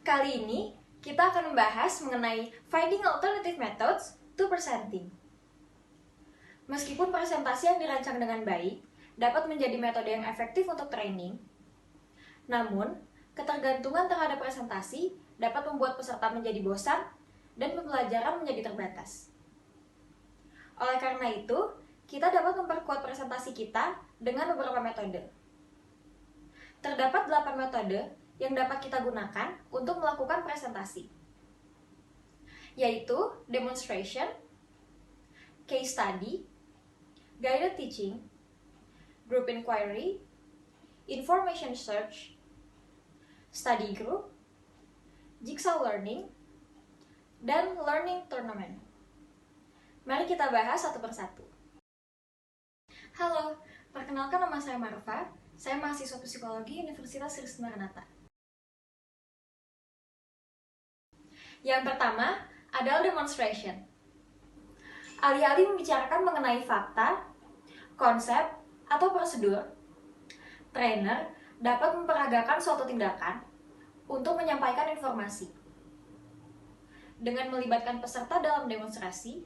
Kali ini kita akan membahas mengenai finding alternative methods to presenting. Meskipun presentasi yang dirancang dengan baik dapat menjadi metode yang efektif untuk training, namun ketergantungan terhadap presentasi dapat membuat peserta menjadi bosan dan pembelajaran menjadi terbatas. Oleh karena itu, kita dapat memperkuat presentasi kita dengan beberapa metode. Terdapat 8 metode yang dapat kita gunakan untuk melakukan presentasi, yaitu demonstration, case study, guided teaching, group inquiry, information search, study group, jigsaw learning, dan learning tournament. Mari kita bahas satu persatu. Halo, perkenalkan nama saya Marfa. Saya mahasiswa psikologi Universitas Krisna-Renata. Yang pertama adalah demonstration. Alih-alih membicarakan mengenai fakta, konsep, atau prosedur, trainer dapat memperagakan suatu tindakan untuk menyampaikan informasi. Dengan melibatkan peserta dalam demonstrasi,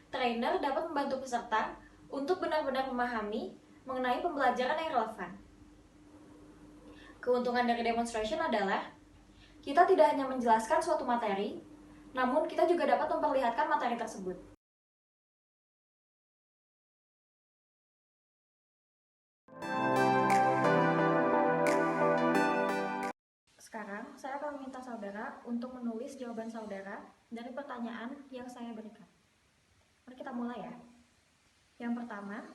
trainer dapat membantu peserta untuk benar-benar memahami mengenai pembelajaran yang relevan. Keuntungan dari demonstration adalah kita tidak hanya menjelaskan suatu materi, namun kita juga dapat memperlihatkan materi tersebut. Sekarang, saya akan meminta saudara untuk menulis jawaban saudara dari pertanyaan yang saya berikan. Mari kita mulai ya. Yang pertama,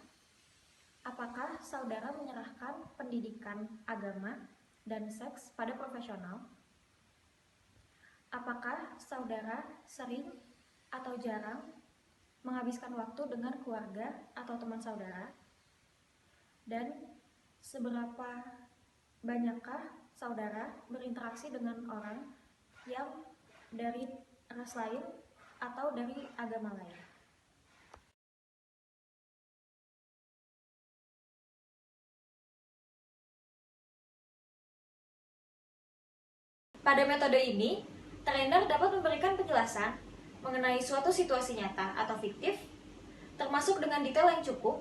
apakah saudara menyerahkan pendidikan agama dan seks pada profesional? Apakah saudara sering atau jarang menghabiskan waktu dengan keluarga atau teman saudara? Dan seberapa banyakkah saudara berinteraksi dengan orang yang dari ras lain atau dari agama lain? Pada metode ini, trainer dapat memberikan penjelasan mengenai suatu situasi nyata atau fiktif, termasuk dengan detail yang cukup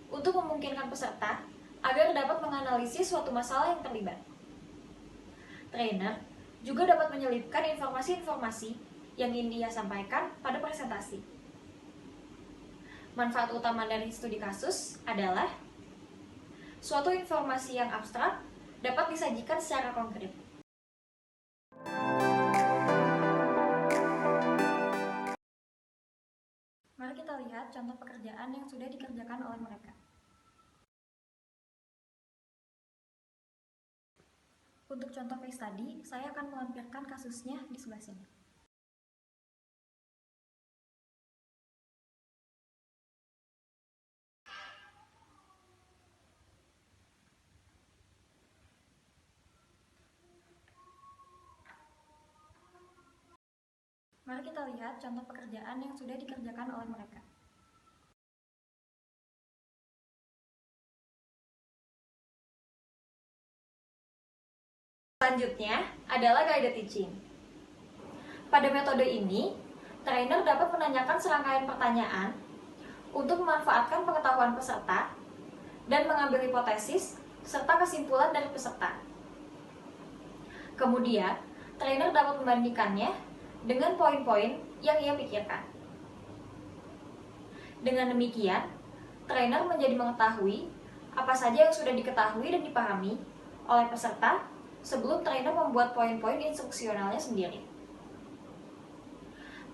untuk memungkinkan peserta agar dapat menganalisis suatu masalah yang terlibat. Trainer juga dapat menyelipkan informasi-informasi yang ingin dia sampaikan pada presentasi. Manfaat utama dari studi kasus adalah suatu informasi yang abstrak dapat disajikan secara konkret. Mari kita lihat contoh pekerjaan yang sudah dikerjakan oleh mereka. Untuk contoh case study, saya akan melampirkan kasusnya di sebelah sini. Mari kita lihat contoh pekerjaan yang sudah dikerjakan oleh mereka. Selanjutnya adalah guided teaching. Pada metode ini, trainer dapat menanyakan serangkaian pertanyaan untuk memanfaatkan pengetahuan peserta dan mengambil hipotesis serta kesimpulan dari peserta. Kemudian, trainer dapat membandingkannya dengan poin-poin yang ia pikirkan. Dengan demikian, trainer menjadi mengetahui apa saja yang sudah diketahui dan dipahami oleh peserta sebelum trainer membuat poin-poin instruksionalnya sendiri.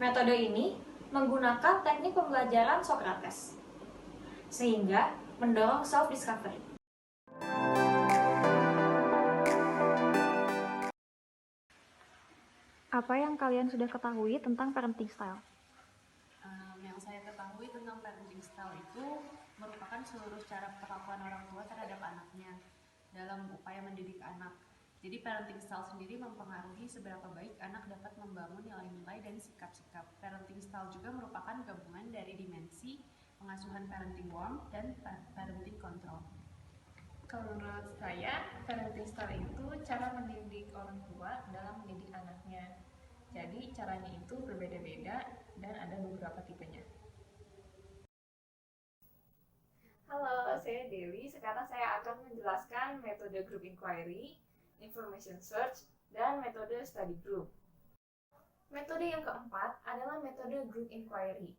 Metode ini menggunakan teknik pembelajaran Socrates, sehingga mendorong self-discovery. Apa yang kalian sudah ketahui tentang parenting style? Yang saya ketahui tentang parenting style itu merupakan seluruh cara perlakuan orang tua terhadap anaknya dalam upaya mendidik anak. Jadi parenting style sendiri mempengaruhi seberapa baik anak dapat membangun nilai-nilai dan sikap-sikap. Parenting style juga merupakan gabungan dari dimensi pengasuhan parenting warmth dan parenting control. Kalau menurut saya, parenting style itu cara mendidik orang tua dalam mendidik Jadi caranya itu berbeda-beda dan ada beberapa tipenya. Halo, saya Dewi. Sekarang saya akan menjelaskan metode group inquiry, information search, dan metode study group. Metode yang keempat adalah metode group inquiry.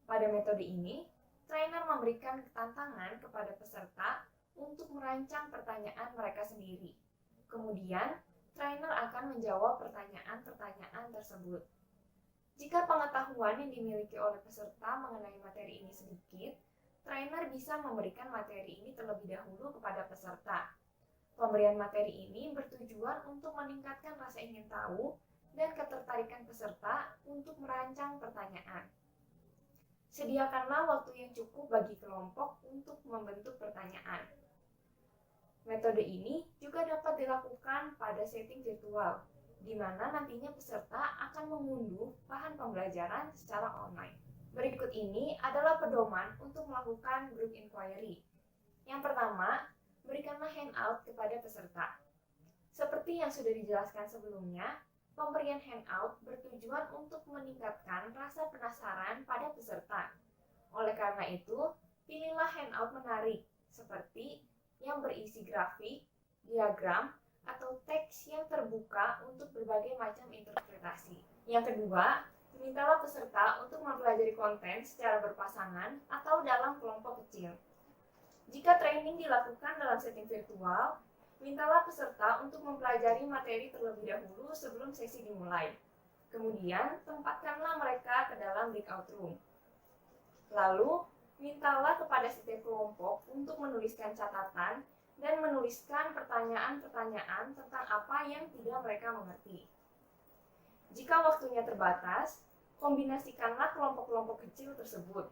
Pada metode ini, trainer memberikan tantangan kepada peserta untuk merancang pertanyaan mereka sendiri. Kemudian, trainer akan menjawab pertanyaan-pertanyaan tersebut. Jika pengetahuan yang dimiliki oleh peserta mengenai materi ini sedikit, trainer bisa memberikan materi ini terlebih dahulu kepada peserta. Pemberian materi ini bertujuan untuk meningkatkan rasa ingin tahu dan ketertarikan peserta untuk merancang pertanyaan. Sediakanlah waktu yang cukup bagi kelompok untuk membentuk pertanyaan. Metode ini juga dapat dilakukan pada setting virtual, di mana nantinya peserta akan mengunduh bahan pembelajaran secara online. Berikut ini adalah pedoman untuk melakukan group inquiry. Yang pertama, berikanlah handout kepada peserta. Seperti yang sudah dijelaskan sebelumnya, pemberian handout bertujuan untuk meningkatkan rasa penasaran pada peserta. Oleh karena itu, pilihlah handout menarik, seperti yang berisi grafik, diagram, atau teks yang terbuka untuk berbagai macam interpretasi. Yang kedua, mintalah peserta untuk mempelajari konten secara berpasangan atau dalam kelompok kecil. Jika training dilakukan dalam setting virtual, mintalah peserta untuk mempelajari materi terlebih dahulu sebelum sesi dimulai. Kemudian, tempatkanlah mereka ke dalam breakout room. Lalu, mintalah kepada setiap kelompok untuk menuliskan catatan dan menuliskan pertanyaan-pertanyaan tentang apa yang tidak mereka mengerti. Jika waktunya terbatas, kombinasikanlah kelompok-kelompok kecil tersebut,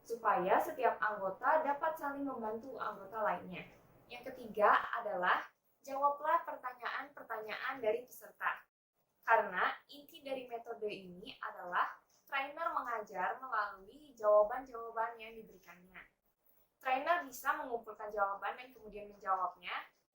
supaya setiap anggota dapat saling membantu anggota lainnya. Yang ketiga adalah jawablah pertanyaan-pertanyaan dari peserta. Karena inti dari metode ini adalah trainer mengajar melalui jawaban-jawaban yang diberikannya. Trainer bisa mengumpulkan jawaban dan kemudian menjawabnya,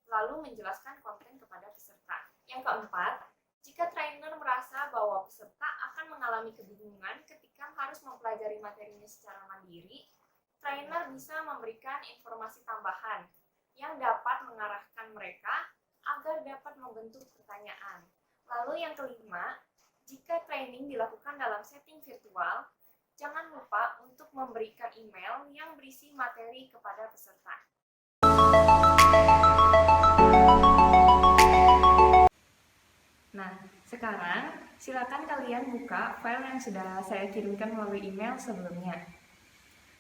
lalu menjelaskan konten kepada peserta. Yang keempat, jika trainer merasa bahwa peserta akan mengalami kebingungan ketika harus mempelajari materinya secara mandiri, trainer bisa memberikan informasi tambahan yang dapat mengarahkan mereka agar dapat membentuk pertanyaan. Lalu yang kelima, jika training dilakukan dalam setting virtual, jangan lupa untuk memberikan email yang berisi materi kepada peserta. Nah, sekarang silakan kalian buka file yang sudah saya kirimkan melalui email sebelumnya.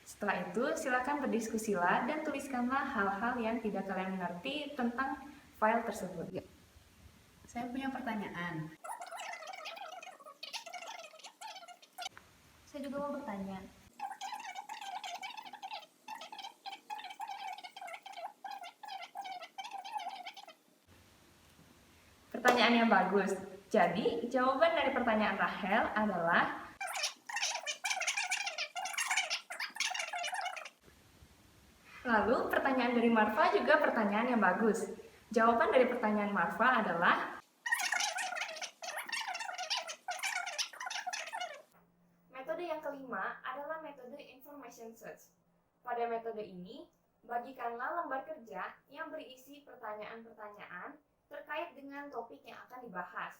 Setelah itu, silakan berdiskusilah dan tuliskanlah hal-hal yang tidak kalian mengerti tentang file tersebut. Saya punya pertanyaan. Saya juga mau bertanya. Pertanyaan yang bagus. Jadi, jawaban dari pertanyaan Rahel adalah lalu, pertanyaan dari Marfa juga pertanyaan yang bagus. Jawaban dari pertanyaan Marfa adalah metode yang kelima adalah metode information search. Pada metode ini, bagikanlah lembar kerja yang berisi pertanyaan-pertanyaan terkait dengan topik yang akan dibahas.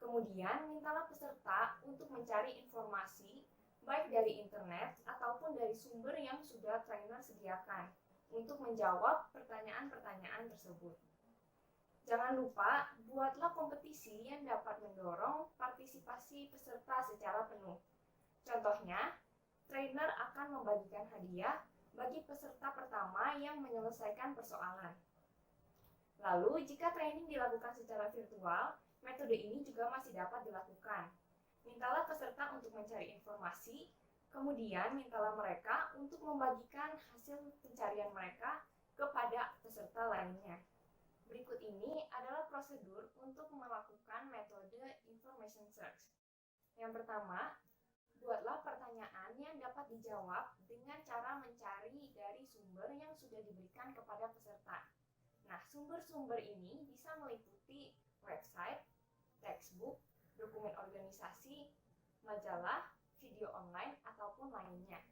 Kemudian, mintalah peserta untuk mencari informasi baik dari internet ataupun dari sumber yang sudah trainer sediakan untuk menjawab pertanyaan-pertanyaan tersebut. Jangan lupa, buatlah kompetisi yang dapat mendorong partisipasi peserta secara penuh. Contohnya, trainer akan membagikan hadiah bagi peserta pertama yang menyelesaikan persoalan. Lalu, jika training dilakukan secara virtual, metode ini juga masih dapat dilakukan. Mintalah peserta untuk mencari informasi, kemudian mintalah mereka untuk membagikan hasil pencarian mereka kepada peserta lainnya. Berikut ini adalah prosedur untuk melakukan metode information search. Yang pertama, buatlah pertanyaan yang dapat dijawab dengan cara mencari dari sumber yang sudah diberikan kepada peserta. Nah, sumber-sumber ini bisa meliputi website, textbook, dokumen organisasi, majalah, video online, ataupun lainnya.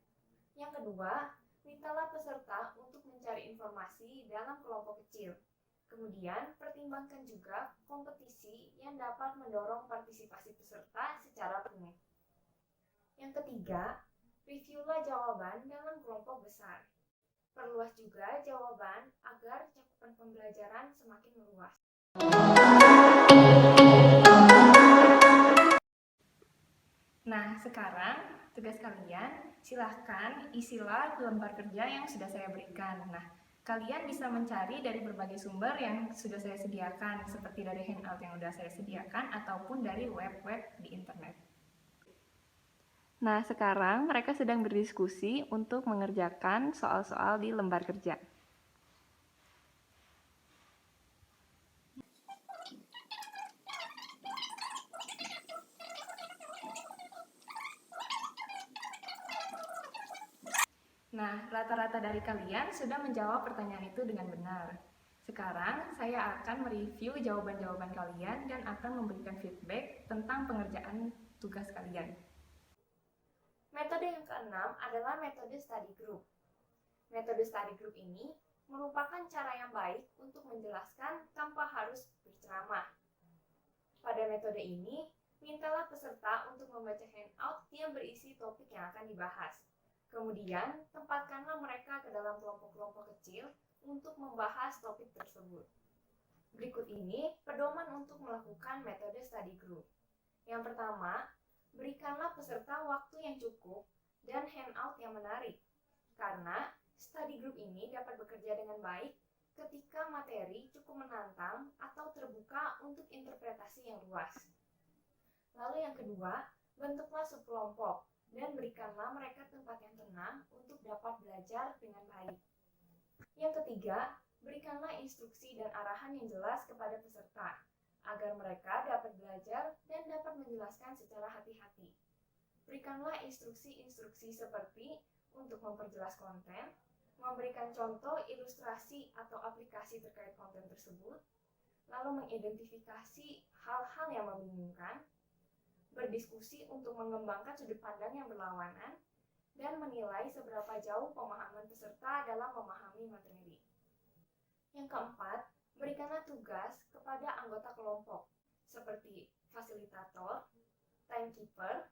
Yang kedua, mintalah peserta untuk mencari informasi dalam kelompok kecil. Kemudian, pertimbangkan juga kompetisi yang dapat mendorong partisipasi peserta secara penuh. Yang ketiga, reviewlah jawaban dalam kelompok besar. Perluas juga jawaban agar cakupan pembelajaran semakin meluas. Nah, sekarang tugas kalian, silahkan isilah lembar kerja yang sudah saya berikan. Nah, kalian bisa mencari dari berbagai sumber yang sudah saya sediakan, seperti dari handout yang sudah saya sediakan, ataupun dari web-web di internet. Nah, sekarang mereka sedang berdiskusi untuk mengerjakan soal-soal di lembar kerja. Nah, rata-rata dari kalian sudah menjawab pertanyaan itu dengan benar. Sekarang, saya akan mereview jawaban-jawaban kalian dan akan memberikan feedback tentang pengerjaan tugas kalian. Metode yang keenam adalah metode study group. Metode study group ini merupakan cara yang baik untuk menjelaskan tanpa harus berceramah. Pada metode ini, mintalah peserta untuk membaca handout yang berisi topik yang akan dibahas. Kemudian, tempatkanlah mereka ke dalam kelompok-kelompok kecil untuk membahas topik tersebut. Berikut ini pedoman untuk melakukan metode study group. Yang pertama, berikanlah peserta waktu yang cukup dan handout yang menarik, karena study group ini dapat bekerja dengan baik ketika materi cukup menantang atau terbuka untuk interpretasi yang luas. Lalu yang kedua, bentuklah subkelompok dan berikanlah mereka tempat yang tenang untuk dapat belajar dengan baik. Yang ketiga, berikanlah instruksi dan arahan yang jelas kepada peserta, agar mereka dapat belajar dan dapat menjelaskan secara hati-hati. Berikanlah instruksi-instruksi seperti untuk memperjelas konten, memberikan contoh ilustrasi atau aplikasi terkait konten tersebut, lalu mengidentifikasi hal-hal yang membingungkan, berdiskusi untuk mengembangkan sudut pandang yang berlawanan, dan menilai seberapa jauh pemahaman peserta dalam memahami materi. Yang keempat, berikanlah tugas kepada anggota kelompok, seperti fasilitator, timekeeper,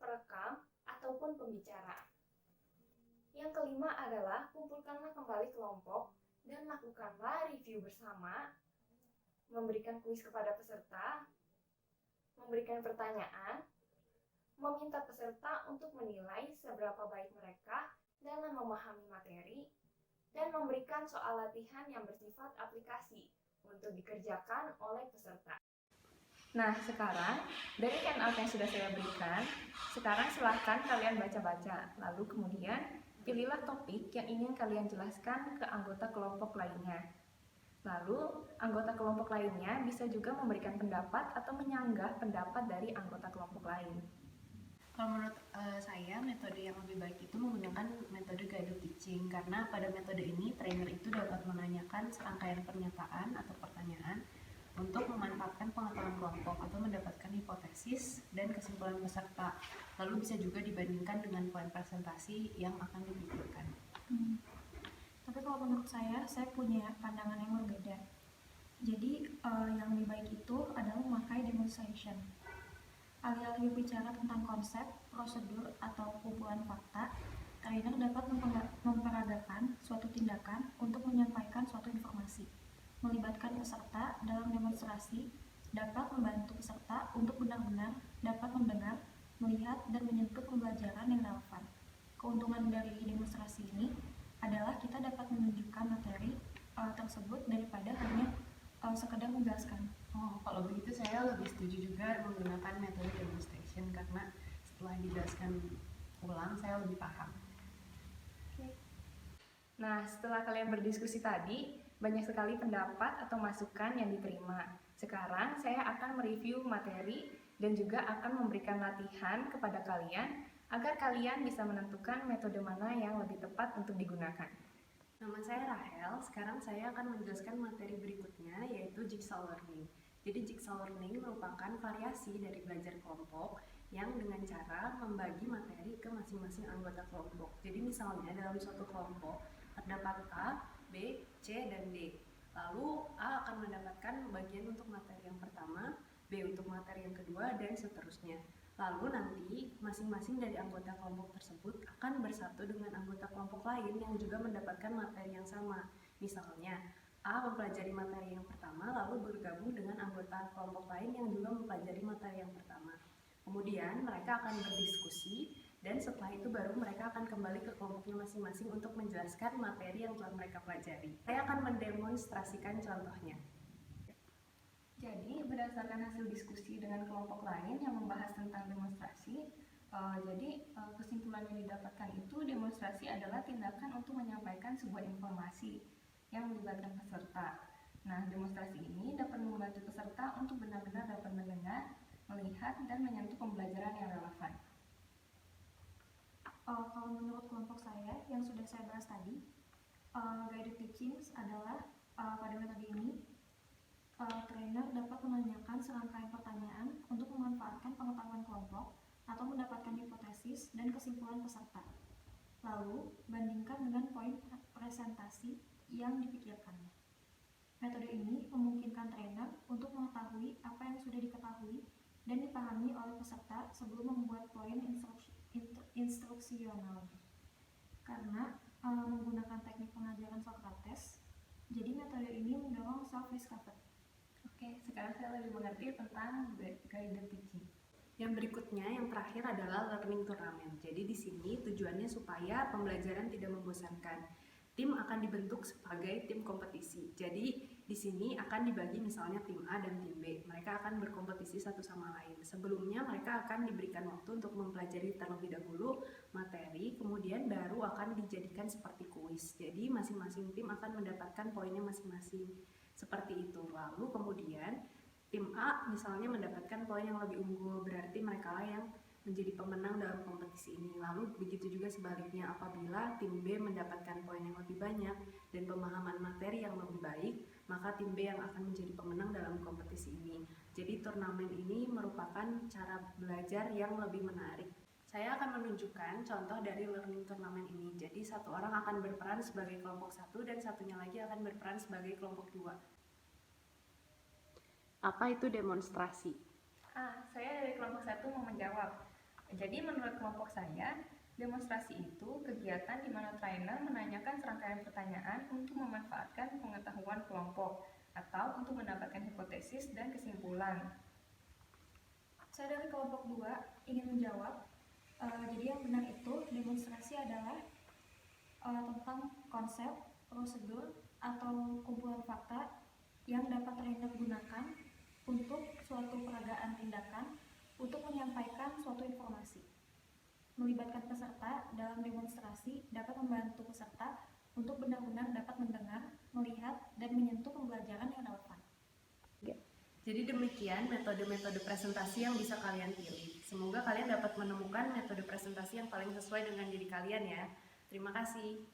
perekam, ataupun pembicara. Yang kelima adalah kumpulkanlah kembali kelompok dan lakukanlah review bersama, memberikan kuis kepada peserta, memberikan pertanyaan, meminta peserta untuk menilai seberapa baik mereka dalam memahami materi, dan memberikan soal latihan yang bersifat aplikasi untuk dikerjakan oleh peserta. Nah, sekarang dari handout yang sudah saya berikan, sekarang silahkan kalian baca-baca, lalu kemudian pilihlah topik yang ingin kalian jelaskan ke anggota kelompok lainnya. Lalu, anggota kelompok lainnya bisa juga memberikan pendapat atau menyanggah pendapat dari anggota kelompok lain. Kalau menurut saya, metode yang lebih baik itu menggunakan metode guided teaching, karena pada metode ini trainer itu dapat menanyakan serangkaian pernyataan atau pertanyaan untuk memanfaatkan pengetahuan kelompok atau mendapatkan hipotesis dan kesimpulan peserta. Lalu bisa juga dibandingkan dengan poin presentasi yang akan diberikan. Tapi kalau menurut saya punya pandangan yang berbeda. Jadi yang lebih baik itu adalah memakai demonstration. Alih-alih berbicara tentang konsep, prosedur, atau kumpulan fakta, trainer dapat memperagakan suatu tindakan untuk menyampaikan suatu informasi. Melibatkan peserta dalam demonstrasi dapat membantu peserta untuk benar-benar dapat mendengar, melihat, dan menyentuh pembelajaran yang relevan. Keuntungan dari demonstrasi ini adalah kita dapat menunjukkan materi tersebut daripada hanya sekedar menjelaskan. Kalau begitu saya lebih setuju juga menggunakan metode demonstration, karena setelah dijelaskan ulang saya lebih paham. Nah, setelah kalian berdiskusi tadi, banyak sekali pendapat atau masukan yang diterima. Sekarang saya akan mereview materi dan juga akan memberikan latihan kepada kalian agar kalian bisa menentukan metode mana yang lebih tepat untuk digunakan. Nama saya Rahel, sekarang saya akan menjelaskan materi berikutnya, yaitu jigsaw learning. Jadi jigsaw learning merupakan variasi dari belajar kelompok yang dengan cara membagi materi ke masing-masing anggota kelompok. Jadi misalnya dalam suatu kelompok terdapat A, B, C, dan D. Lalu A akan mendapatkan bagian untuk materi yang pertama, B untuk materi yang kedua, dan seterusnya. Lalu nanti masing-masing dari anggota kelompok tersebut akan bersatu dengan anggota kelompok lain yang juga mendapatkan materi yang sama. Misalnya, A mempelajari materi yang pertama lalu bergabung dengan anggota kelompok lain yang juga mempelajari materi yang pertama. Kemudian mereka akan berdiskusi dan setelah itu baru mereka akan kembali ke kelompoknya masing-masing untuk menjelaskan materi yang telah mereka pelajari. Saya akan mendemonstrasikan contohnya. Jadi, berdasarkan hasil diskusi dengan kelompok lain yang membahas tentang demonstrasi, kesimpulan yang didapatkan itu demonstrasi adalah tindakan untuk menyampaikan sebuah informasi yang melibatkan peserta. Nah, demonstrasi ini dapat membantu peserta untuk benar-benar dapat mendengar, melihat, dan menyentuh pembelajaran yang relevan. Kalau menurut kelompok saya yang sudah saya bahas tadi, guided teaching adalah pada metode ini trainer dapat menanyakan serangkaian pertanyaan untuk memanfaatkan pengetahuan kelompok atau mendapatkan hipotesis dan kesimpulan peserta. Lalu, bandingkan dengan poin presentasi yang dipikirkannya. Metode ini memungkinkan trainer untuk mengetahui apa yang sudah diketahui dan dipahami oleh peserta sebelum membuat poin instruksional. Karena menggunakan teknik pengajaran Socrates, jadi metode ini mendorong self-discovery. Oke, sekarang saya lebih mengerti tentang guided teaching. Yang berikutnya, yang terakhir adalah learning turnamen. Jadi di sini tujuannya supaya pembelajaran tidak membosankan. Tim akan dibentuk sebagai tim kompetisi. Jadi di sini akan dibagi misalnya tim A dan tim B. Mereka akan berkompetisi satu sama lain. Sebelumnya mereka akan diberikan waktu untuk mempelajari terlebih dahulu materi, kemudian baru akan dijadikan seperti kuis. Jadi masing-masing tim akan mendapatkan poinnya masing-masing. Seperti itu. Lalu kemudian tim A misalnya mendapatkan poin yang lebih unggul, berarti mereka lah yang menjadi pemenang dalam kompetisi ini. Lalu begitu juga sebaliknya, apabila tim B mendapatkan poin yang lebih banyak dan pemahaman materi yang lebih baik, maka tim B yang akan menjadi pemenang dalam kompetisi ini. Jadi turnamen ini merupakan cara belajar yang lebih menarik. Saya akan menunjukkan contoh dari learning turnamen ini. Jadi satu orang akan berperan sebagai kelompok 1 dan satunya lagi akan berperan sebagai kelompok 2. Apa itu demonstrasi? Saya dari kelompok 1 mau menjawab. Jadi menurut kelompok saya, demonstrasi itu kegiatan di mana trainer menanyakan serangkaian pertanyaan untuk memanfaatkan pengetahuan kelompok atau untuk mendapatkan hipotesis dan kesimpulan. Saya dari kelompok 2 ingin menjawab. Jadi yang benar itu demonstrasi adalah tentang konsep, prosedur, atau kumpulan fakta yang dapat trainer gunakan untuk suatu peragaan tindakan untuk menyampaikan suatu informasi. Melibatkan peserta dalam demonstrasi dapat membantu peserta untuk benar-benar dapat mendengar, melihat, dan menyentuh pembelajaran yang relevan. Jadi demikian metode-metode presentasi yang bisa kalian pilih. Semoga kalian dapat menemukan metode presentasi yang paling sesuai dengan diri kalian ya. Terima kasih.